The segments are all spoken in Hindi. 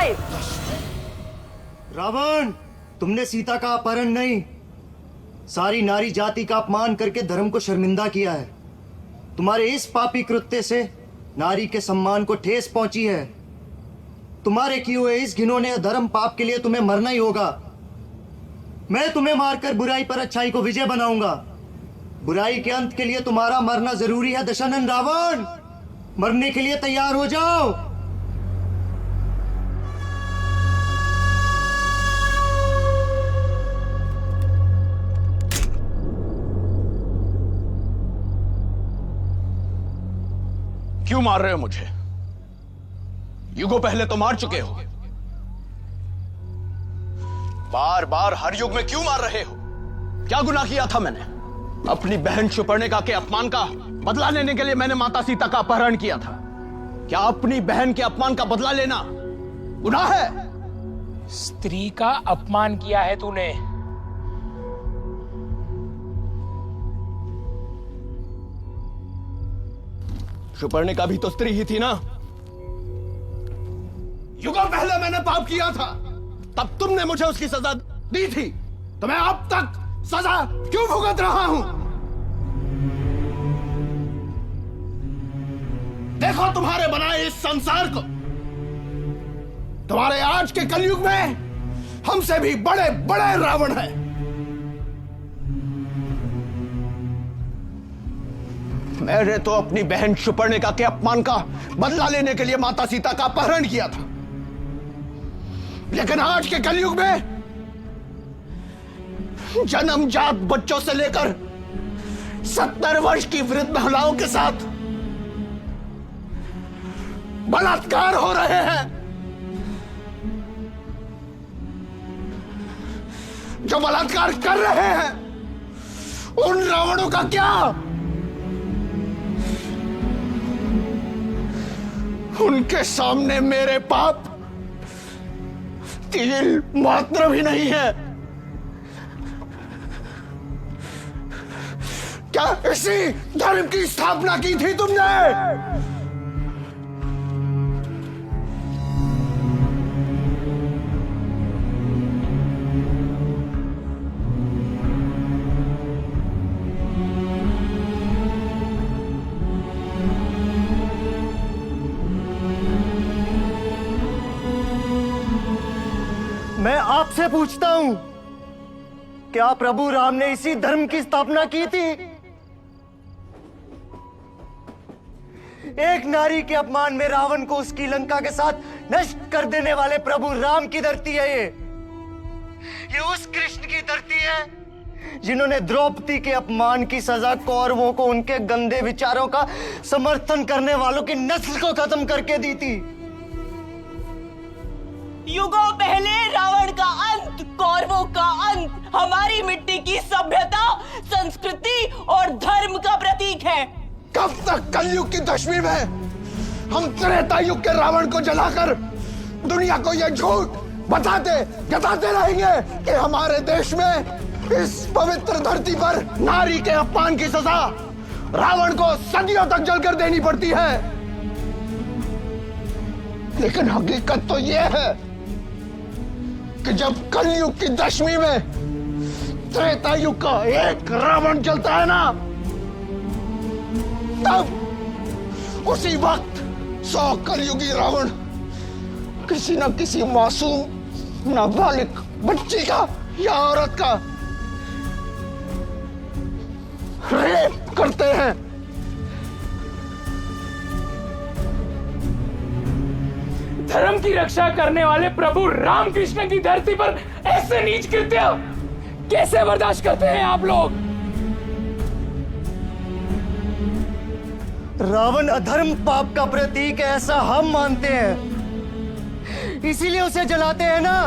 आए। रावण, तुमने सीता का अपहरण नहीं, सारी नारी जाति का अपमान करके धर्म को शर्मिंदा किया है। तुम्हारे इस पापी कृत्य से नारी के सम्मान को ठेस पहुंची है। तुम्हारे किए हुए इस घिनौने अधर्म पाप के लिए तुम्हें मरना ही होगा। मैं तुम्हें मारकर बुराई पर अच्छाई को विजय बनाऊंगा। बुराई के अंत के लिए तुम्हारा मरना जरूरी है दशानन रावण। मरने के लिए तैयार हो जाओ। क्यों मार रहे हो मुझे? युगों पहले तो मार चुके हो। बार बार हर युग में क्यों मार रहे हो? क्या गुनाह किया था मैंने? अपनी बहन शूर्पणखा के अपमान का बदला लेने के लिए मैंने माता सीता का अपहरण किया था। क्या अपनी बहन के अपमान का बदला लेना गुनाह है? स्त्री का अपमान किया है तूने। शूर्पणखा भी तो स्त्री ही थी ना। युगों पहले मैंने पाप किया था, तब तुमने मुझे उसकी सजा दी थी, तो मैं अब तक सजा क्यों भुगत रहा हूं? देखो तुम्हारे बनाए इस संसार को। तुम्हारे आज के कलयुग में हमसे भी बड़े बड़े रावण हैं। मैंने तो अपनी बहन शूर्पणखा के अपमान का बदला लेने के लिए माता सीता का अपहरण किया था, लेकिन आज के कलयुग में जन्मजात बच्चों से लेकर 70 वर्ष की वृद्ध महिलाओं के साथ बलात्कार हो रहे हैं। जो बलात्कार कर रहे हैं उन रावणों का क्या? उनके सामने मेरे पाप तिल मात्र भी नहीं है। क्या इसी धर्म की स्थापना की थी तुमने? मैं आपसे पूछता हूं, क्या प्रभु राम ने इसी धर्म की स्थापना की थी? एक नारी के अपमान में रावण को उसकी लंका के साथ नष्ट कर देने वाले प्रभु राम की धरती है ये उस कृष्ण की धरती है जिन्होंने द्रौपदी के अपमान की सजा कौरवों को उनके गंदे विचारों का समर्थन करने वालों की नस्ल को खत्म करके दी थी। युगों पहले रावण का अंत, कौरवों का अंत हमारी मिट्टी की सभ्यता, संस्कृति और धर्म का प्रतीक है। कब तक कलयुग की दशमी में हम त्रेता युग के रावण को जलाकर दुनिया को यह झूठ जताते रहेंगे कि हमारे देश में इस पवित्र धरती पर नारी के अपमान की सजा रावण को सदियों तक जलकर देनी पड़ती है? लेकिन हकीकत तो यह है कि जब कलयुग की दशमी में त्रेता युग का एक रावण जलता है ना, तब उसी वक्त 100 कलयुगी रावण किसी न किसी मासूम नाबालिग बच्ची का या औरत का रेप करते हैं। धर्म की रक्षा करने वाले प्रभु रामकृष्ण की धरती पर ऐसे नीच कृत्य कैसे बर्दाश्त करते हैं आप लोग? रावण अधर्म पाप का प्रतीक है, ऐसा हम मानते हैं, इसीलिए उसे जलाते हैं ना।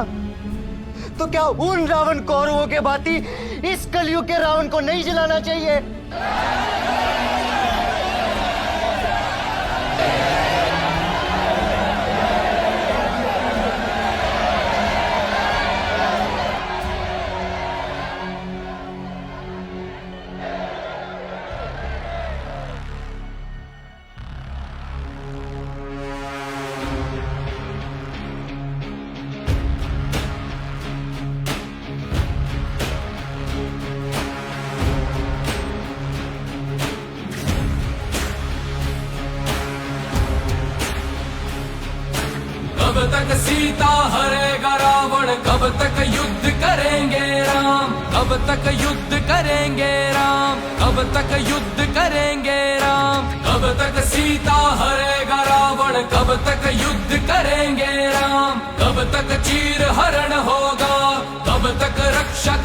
तो क्या उन रावण कौरवों के भांति इस कलयुग के रावण को नहीं जलाना चाहिए? तक युद्ध करेंगे राम, कब तक युद्ध करेंगे राम, कब तक युद्ध करेंगे राम, कब तक सीता हरेगा रावण, कब तक युद्ध करेंगे राम, कब तक चीर हरण होगा, कब तक रक्षा